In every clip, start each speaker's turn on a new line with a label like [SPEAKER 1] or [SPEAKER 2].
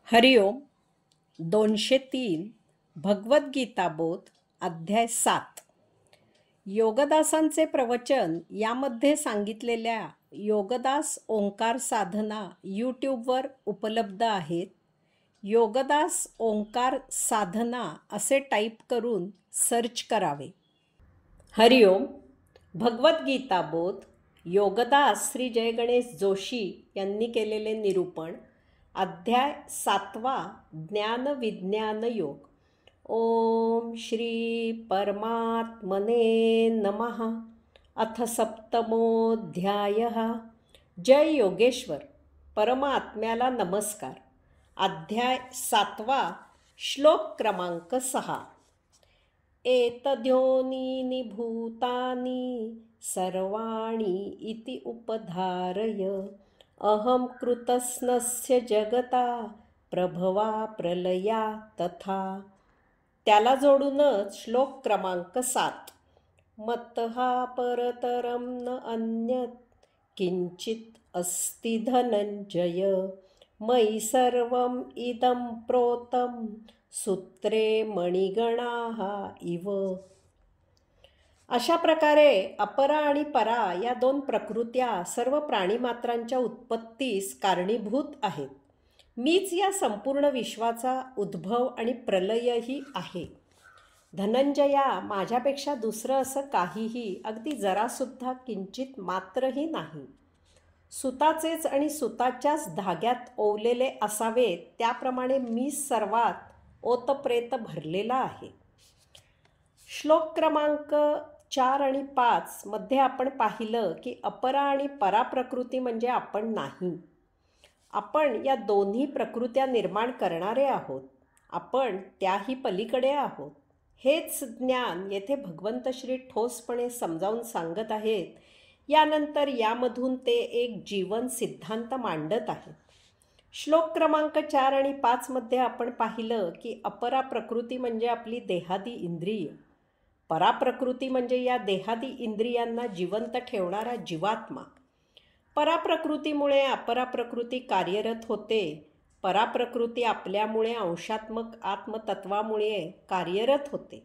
[SPEAKER 1] हरिओम 203 भगवद्गीता बोध अध्याय 7 योगदासांचे प्रवचन यामध्ये सांगितलेल्या योगदास ओंकार साधना यूट्यूबवर उपलब्ध आहेत. योगदास ओंकार साधना असे टाईप करून सर्च करावे. हरिओम भगवद्गीता बोध योगदास श्री जय गणेश जोशी यांनी केलेले निरूपण. अध्याय 7 ज्ञान विज्ञान योग. ओम श्री परमात्मने नमः. अथ सप्तमोऽध्यायः. जय योगेश्वर. परमात्म्याला नमस्कार. अध्याय 7 श्लोक क्रमांक 6. एतद्योनीनि भूतानि सर्वाणि इति उपधारय अहं कृतस्नस्य जगता प्रभवा प्रलया तथा. त्याला जोडूनच श्लोक क्रमांक 7. मत्तः परतरं न अन्यत् किंचित अस्ति धनंजय मयि सर्वं इदं प्रोतं सूत्रे मणिगणाः इव. अशा प्रकारे अपरा आणि परा या दोन प्रकृत्या सर्व प्राणीमात्रांच्या उत्पत्तीस कारणीभूत आहेत. मीच या संपूर्ण विश्वाचा उद्भव आणि प्रलयही आहे. धनंजया, माझ्यापेक्षा दुसरं असं काहीही, अगदी जरासुद्धा किंचित मात्रही नाही. सुताचेच आणि सुताच्याच धाग्यात ओवलेले असावेत त्याप्रमाणे मी सर्वात ओतप्रेत भरलेला आहे. श्लोक क्रमांक 4 आणि 5 मध्ये आपण पाहिलं की अपरा आणि परा प्रकृती म्हणजे आपण नाही. आपण या दोन्ही प्रकृत्या निर्माण करणारे आहोत. आपण त्याही पलीकडे आहोत. हेच ज्ञान येथे भगवंत श्री ठोसपणे समजावून सांगत आहेत. यानंतर यामधून ते एक जीवन सिद्धांत मांडत आहेत. श्लोक क्रमांक 4 आणि 5 मध्ये आपण पाहिलं की अपरा प्रकृती म्हणजे आपली देहादी इंद्रिय. पराप्रकृती म्हणजे या देहादी इंद्रियांना जिवंत ठेवणारा जीवात्मा. पराप्रकृतीमुळे अपराप्रकृती कार्यरत होते. पराप्रकृती आपल्यामुळे अंशात्मक आत्मतत्वामुळे कार्यरत होते.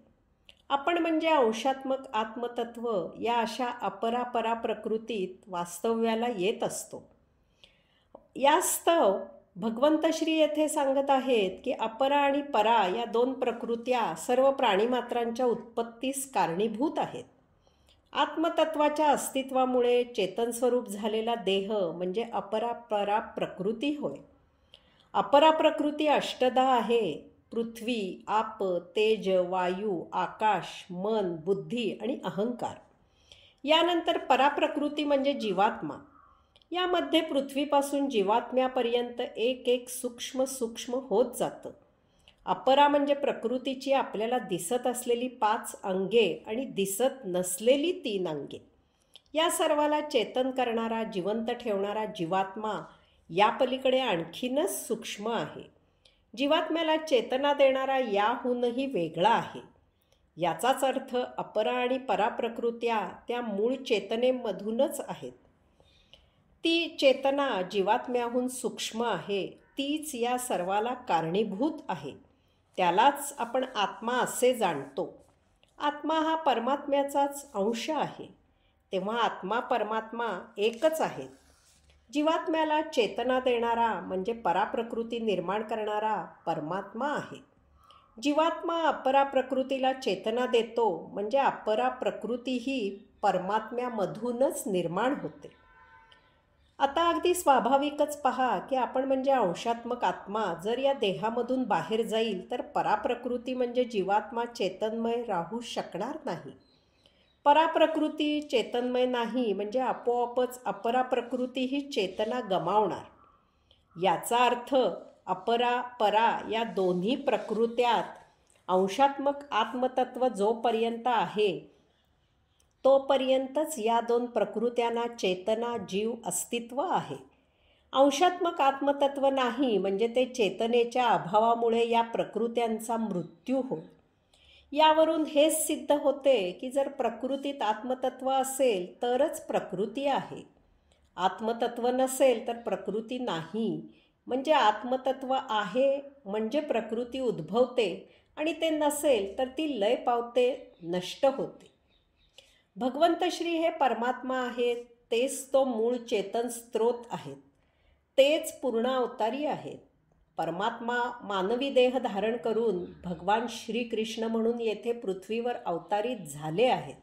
[SPEAKER 1] आपण म्हणजे अंशात्मक आत्मतत्व या अशा अपरापरा प्रकृतीत वास्तव्याला येत असतो. यास्तव भगवंत श्री येथे सांगत आहेत की अपरा आणि परा या दोन प्रकृत्या सर्व प्राणीमात्रांच्या उत्पत्तीस कारणीभूत आहेत. आत्मतत्वाच्या अस्तित्वामुळे चेतनस्वरूप झालेला देह म्हणजे अपरापरा प्रकृती होय. अपरा प्रकृती अष्टधा आहे. पृथ्वी, आप, तेज, वायू, आकाश, मन, बुद्धी आणि अहंकार. यानंतर पराप्रकृती म्हणजे जीवात्मा. यामध्ये पृथ्वीपासून जीवात्म्यापर्यंत एक एक सूक्ष्म सूक्ष्म होत जातं. अपरा म्हणजे प्रकृतीची आपल्याला दिसत असलेली 5 अंगे आणि दिसत नसलेली 3 अंगे. या सर्वाला चेतन करणारा, जिवंत ठेवणारा जीवात्मा या पलीकडे आणखीनच सूक्ष्म आहे. जीवात्म्याला चेतना देणारा याहूनही वेगळा आहे. याचाच अर्थ अपरा आणि पराप्रकृत्या त्या मूळ चेतनेमधूनच आहेत. ती चेतना जीवात्म्याहून सूक्ष्म आहे. तीच या सर्वाला कारणीभूत आहे. त्यालाच आपण आत्मा असे जाणतो. आत्मा हा परमात्म्याचाच अंश आहे. तेव्हा आत्मा परमात्मा एकच आहे. जीवात्म्याला चेतना देणारा म्हणजे पराप्रकृती निर्माण करणारा परमात्मा आहे. जीवात्मा अपरा प्रकृतीला चेतना देतो म्हणजे अपरा प्रकृतीही परमात्म्यामधूनच निर्माण होते. आता अगदी स्वाभाविकच पहा की आपण म्हणजे अंशात्मक आत्मा जर या देहामधून बाहेर जाईल तर पराप्रकृती म्हणजे जीवात्मा चेतनमय राहू शकणार नाही. पराप्रकृती चेतनमय नाही म्हणजे आपोआपच अपराप्रकृती ही चेतना गमावणार. याचा अर्थ अपरा परा या दोन्ही प्रकृत्यात अंशात्मक आत्मतत्व जोपर्यंत आहे तोपर्यंतच या दोन प्रकृत्यांना चेतना, जीव, अस्तित्व आहे. अंशात्मक आत्मतत्व नाही म्हणजे ते चेतनेच्या अभावामुळे या प्रकृत्यांचा मृत्यू होय. यावरून हेच सिद्ध होते की जर प्रकृतीत आत्मतत्व असेल तरच प्रकृती आहे. आत्मतत्व नसेल तर प्रकृती नाही. म्हणजे आत्मतत्व आहे म्हणजे प्रकृती उद्भवते आणि ते नसेल तर ती लय पावते, नष्ट होते. भगवंत श्री हे परमात्मा आहेत, तेच तो मूळ चेतन स्रोत आहेत, तेच पूर्ण अवतारी आहेत. परमात्मा मानवी देह धारण करून भगवान श्रीकृष्ण म्हणून येथे पृथ्वीवर अवतारित झाले आहेत.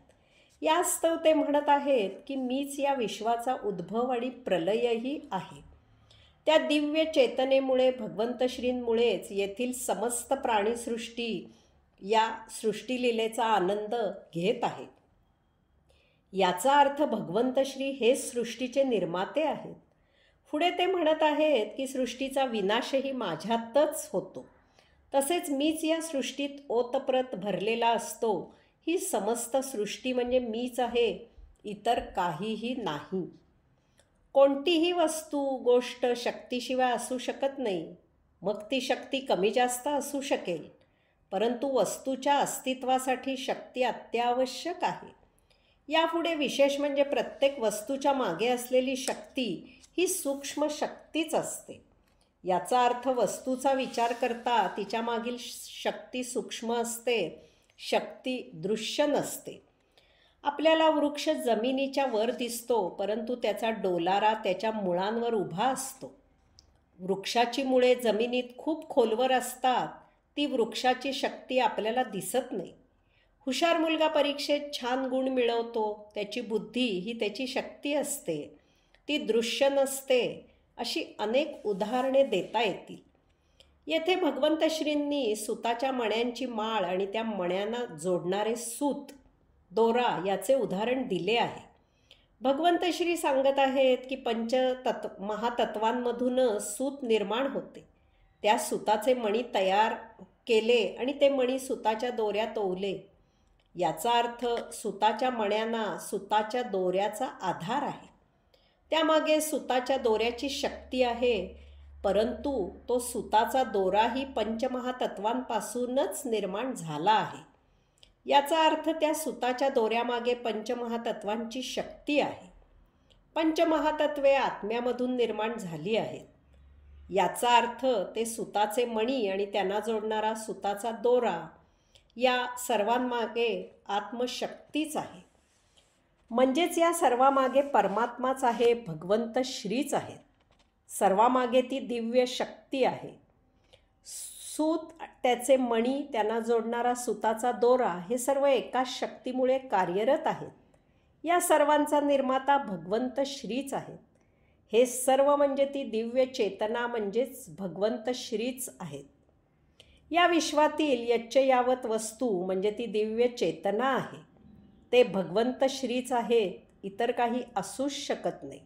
[SPEAKER 1] यास्तव ते म्हणत आहेत की मीच या विश्वाचा उद्भव आणि प्रलयही आहे. त्या दिव्य चेतनेमुळे भगवंत श्रींमुळेच येथील समस्त प्राणीसृष्टी या सृष्टीलीलेचा आनंद घेत आहे. याचा अर्थ भगवंत श्री हे सृष्टीचे निर्माते आहेत. पुढे ते म्हणत आहेत की सृष्टीचा विनाशही माझ्यातच होतो, तसेच मीच या सृष्टीत ओतप्रत भरलेला असतो. ही समस्त सृष्टी म्हणजे मीच आहे, इतर काहीही नाही. कोणतीही वस्तू गोष्ट शक्तीशिवाय असू शकत नाही. मग ती शक्ती कमी जास्त असू शकेल, परंतु वस्तूच्या अस्तित्वासाठी शक्ती अत्यावश्यक आहे. यापुढे विशेष म्हणजे प्रत्येक वस्तूच्या मागे असलेली शक्ती ही सूक्ष्म शक्तीच असते. याचा अर्थ वस्तूचा विचार करता तिच्या मागील शक्ती सूक्ष्म असते, शक्ती दृश्य नसते. आपल्याला वृक्ष जमिनीच्या वर दिसतो, परंतु त्याचा डोलारा त्याच्या मुळांवर उभा असतो. वृक्षाची मुळे जमिनीत खूप खोलवर असतात. ती वृक्षाची शक्ती आपल्याला दिसत नाही. हुशार मुलगा परीक्षेत छान गुण मिळवतो, त्याची बुद्धी ही त्याची शक्ती असते, ती दृश्य नसते. अशी अनेक उदाहरणे देता येतील. येथे भगवंत श्रींनी सुताच्या मण्यांची माळ आणि त्या मण्यांना जोडणारे सूत, दोरा याचे उदाहरण दिले आहे. भगवंत श्री सांगत आहेत की महातत्वांमधून सूत निर्माण होते. त्या सुताचे मणी तयार केले आणि ते मणी सुताच्या दोऱ्यात ओवले. याचा अर्थ सुताच्या मण्यांना सुताच्या दोऱ्याचा आधार आहे. त्यामागे सुताच्या दोऱ्याची शक्ती आहे, परंतु तो सुताचा दोराही पंचमहातत्वांपासूनच निर्माण झाला आहे. याचा अर्थ त्या सुताच्या दोऱ्यामागे पंचमहातत्वांची शक्ती आहे. पंचमहातत्वे आत्म्यामधून निर्माण झाली आहेत. याचा अर्थ ते सुताचे मणी आणि त्यांना जोडणारा सुताचा दोरा या सर्वांमागे आत्मशक्तीच आहे. म्हणजेच या सर्वामागे परमात्माच आहे, भगवंत श्रीच आहेत. सर्वामागे ती दिव्य शक्ती आहे. सूत, त्याचे मणी, त्यांना जोडणारा सुताचा दोरा हे सर्व एकाच शक्तीमुळे कार्यरत आहेत. या सर्वांचा निर्माता भगवंत श्रीच आहेत. हे सर्व म्हणजे ती दिव्य चेतना म्हणजेच भगवंत श्रीच आहेत. या विश्वातील यच्चयावत वस्तू म्हणजे ती दिव्य चेतना आहे. ते भगवंत श्रीच आहेत, इतर काही असूच शकत नाही.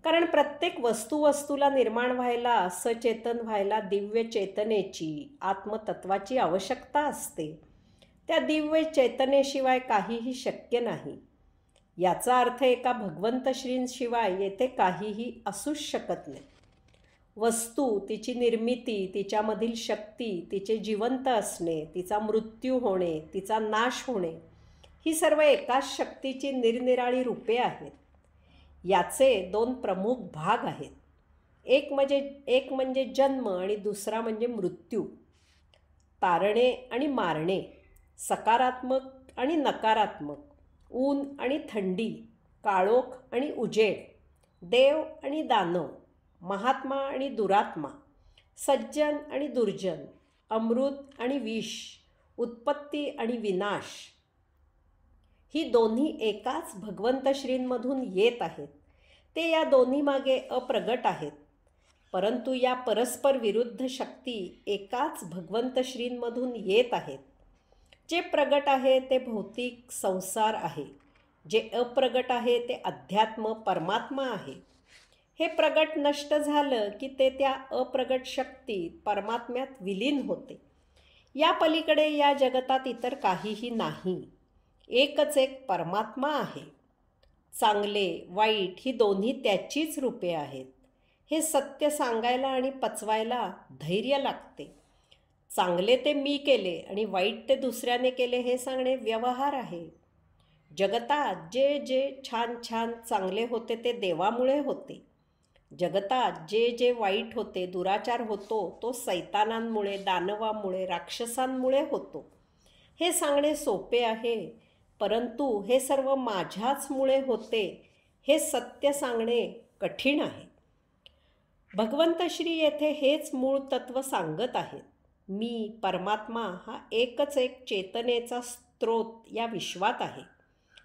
[SPEAKER 1] कारण प्रत्येक वस्तूला निर्माण व्हायला, सचेतन व्हायला दिव्य चेतनेची, आत्मतत्वाची आवश्यकता असते. त्या दिव्य चेतनेशिवाय काहीही शक्य नाही. याचा अर्थ एका भगवंत श्रींशिवाय येथे काहीही असूच शकत नाही. वस्तू, तिची निर्मिती, तिच्यामधील शक्ती, तिचे जिवंत असणे, तिचा मृत्यू होणे, तिचा नाश होणे, ही सर्व एकाच शक्तीची निरनिराळी रूपे आहेत. याचे दोन प्रमुख भाग आहेत. एक म्हणजे जन्म आणि दुसरा म्हणजे मृत्यू. तारणे आणि मारणे, सकारात्मक आणि नकारात्मक, ऊन आणि थंडी, काळोख आणि उजेड, देव आणि दानव, महात्मा आणि दुरात्मा, सज्जन आणि दुर्जन, अमृत आणि विष, उत्पत्ती आणि विनाश, ही दोन्ही एकाच भगवंत श्रींमधून येत आहेत. ते या दोन्ही मागे अप्रगट आहेत, परंतु या परस्पर विरुद्ध शक्ती एकाच भगवंत श्रींमधून येत आहेत. जे प्रगट आहे ते भौतिक संसार आहे, जे अप्रगट आहे ते अध्यात्म परमात्मा आहे. हे प्रगट नष्ट झालं की ते त्या अप्रगट शक्तीत परमात्म्यात विलीन होते. या पलीकडे या जगतात इतर काहीही नाही. एकच एक परमात्मा आहे. चांगले वाईट ही दोन्ही त्याचीच रूपे आहेत. हे सत्य सांगायला आणि पचवायला धैर्य लागते. चांगले ते मी केले आणि वाईट ते दुसऱ्याने केले हे सांगणे व्यवहार आहे. जगतात जे जे छान छान चांगले होते ते देवामुळे होते. जगतात जे जे वाईट होते, दुराचार होतो, तो सैतानांमुळे, दानवामुळे, राक्षसांमुळे होतो. हे सांगणे सोपे आहे, परंतु हे सर्व माझ्याचमुळे होते हे सत्य सांगणे कठीण आहे. भगवंत श्री येथे हेच मूळ तत्व सांगत आहेत. मी परमात्मा हा एकच एक चेतनेचा स्रोत या विश्वात आहे.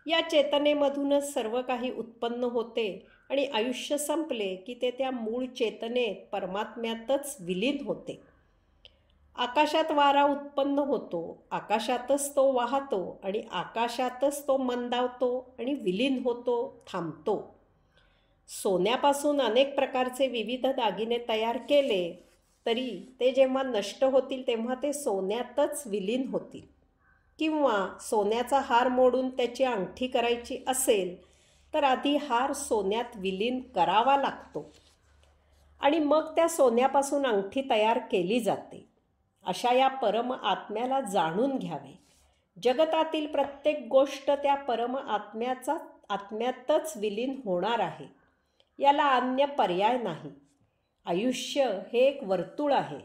[SPEAKER 1] या चेतनेमधूनच सर्व काही उत्पन्न होते आणि आयुष्य संपले की ते त्या मूळ चेतनेत परमात्म्यातच विलीन होते. आकाशात वारा उत्पन्न होतो, आकाशातच तो वाहतो आणि आकाशातच तो मंदावतो आणि विलीन होतो, थांबतो. सोन्यापासून अनेक प्रकारचे विविध दागिने तयार केले तरी ते जेव्हा नष्ट होतील तेव्हा ते सोन्यातच विलीन होतील. किंवा सोन्याचा हार मोडून त्याची अंगठी करायची असेल तर आधी हार सोन्यात विलीन करावा लागतो आणि मग त्या सोन्यापासून अंगठी तयार केली जाते. अशा या परम आत्म्याला जाणून घ्यावे. जगतातील प्रत्येक गोष्ट त्या परम आत्म्यातच विलीन होणार आहे. याला अन्य पर्याय नाही. आयुष्य हे एक वर्तुळ आहे.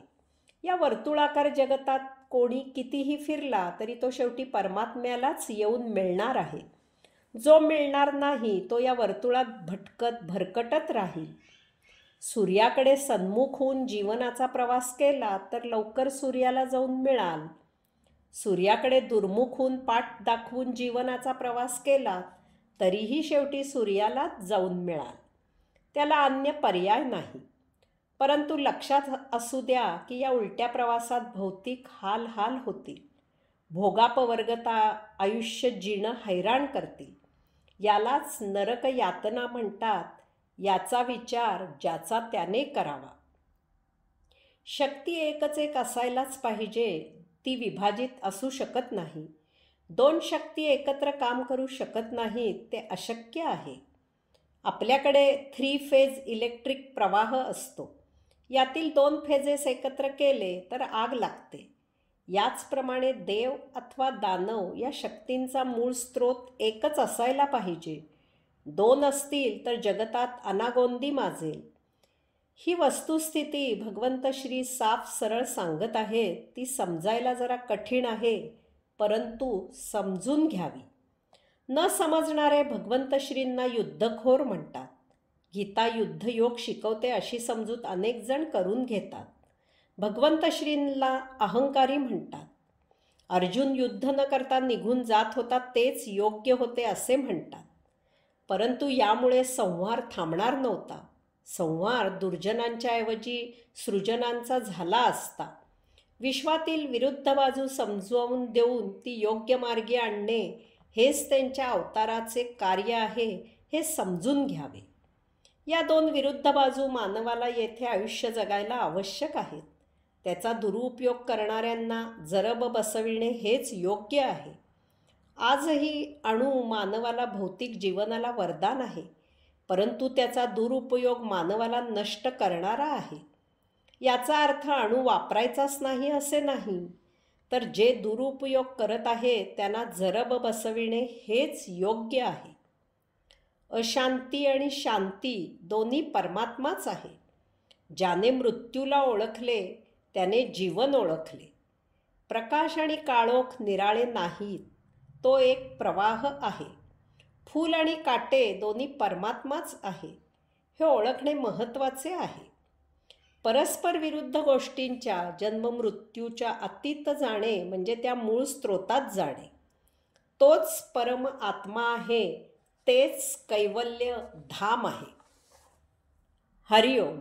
[SPEAKER 1] या वर्तुळाकार जगतात कोणी कितीही फिरला तरी तो शेवटी परमात्म्यालाच येऊन मिळणार आहे. जो मिळणार नाही तो या वर्तुळात भरकटत राहील. सूर्याकडे सन्मुख होऊन जीवनाचा प्रवास केला तर लवकर सूर्याला जाऊन मिळाल. सूर्याकडे दुर्मुख होऊन पाठ दाखवून जीवनाचा प्रवास केला तरीही शेवटी सूर्यालाच जाऊन मिळाल. त्याला अन्य पर्याय नाही. परंतु लक्षात असू द्या की या उलट्या प्रवासात भौतिक हाल होतील. भोगापवर्गता आयुष्य जीणं हैराण करतील. यालाच नरक यातना म्हणतात. याचा विचार ज्याचा त्याने करावा. शक्ती एकच एक असायलाच पाहिजे, ती विभाजित असू शकत नाही. दोन शक्ती एकत्र काम करू शकत नाहीत, ते अशक्य आहे. आपल्याकडे 3 फेज इलेक्ट्रिक प्रवाह असतो. यातील 2 फेजेस एकत्र केले तर आग लागते. याचप्रमाणे देव अथवा दानव या शक्तींचा मूळ स्रोत एकच असायला पाहिजे. 2 असतील तर जगतात अनागोंदी माजेल. ही वस्तुस्थिती भगवंत श्री साफ सरळ सांगत आहेत. ती समजायला जरा कठीण आहे, परंतु समजून घ्यावी. न समजणारे भगवंत श्रींना युद्धखोर म्हणतात. गीता युद्धयोग शिकवते अशी समजूत अनेक जण करून घेतात. भगवंत श्रींना अहंकारी म्हणतात. अर्जुन युद्ध न करता निघून जात होता तेच योग्य होते असे म्हणतात. परंतु यामुळे संहार थांबणार नव्हता. संहार दुर्जनांच्या ऐवजी सृजनांचा झाला असता. विश्वातील विरुद्ध बाजू समजावून देऊन ती योग्य मार्गी आणणे हेच त्यांच्या अवताराचे कार्य आहे, हे समजून घ्यावे. या 2 विरुद्ध बाजू मानवाला येथे आयुष्य जगायला आवश्यक आहेत. त्याचा दुरुपयोग करणाऱ्यांना जरब बसविणे हेच योग्य आहे. आजही अणू मानवाला भौतिक जीवनाला वरदान आहे, परंतु त्याचा दुरुपयोग मानवाला नष्ट करणारा आहे. याचा अर्थ अणू वापरायचाच नाही असे नाही, तर जे दुरुपयोग करत आहेत त्यांना जरब बसविणे हेच योग्य आहे. अशांती आणि शांती दोन्ही परमात्माच आहे. ज्याने मृत्यूला ओळखले त्याने जीवन ओळखले. प्रकाश आणि काळोख निराळे नाहीत, तो एक प्रवाह आहे. फूल आणि काटे दोन्ही परमात्माच आहे, हे ओळखणे महत्त्वाचे आहे. परस्पर विरुद्ध गोष्टींच्या जन्ममृत्यूच्या अतीत जाणे म्हणजे त्या मूळ स्रोतात जाणे. तोच परम आत्मा आहे, तेच कैवल्य धाम आहे. हरिओम.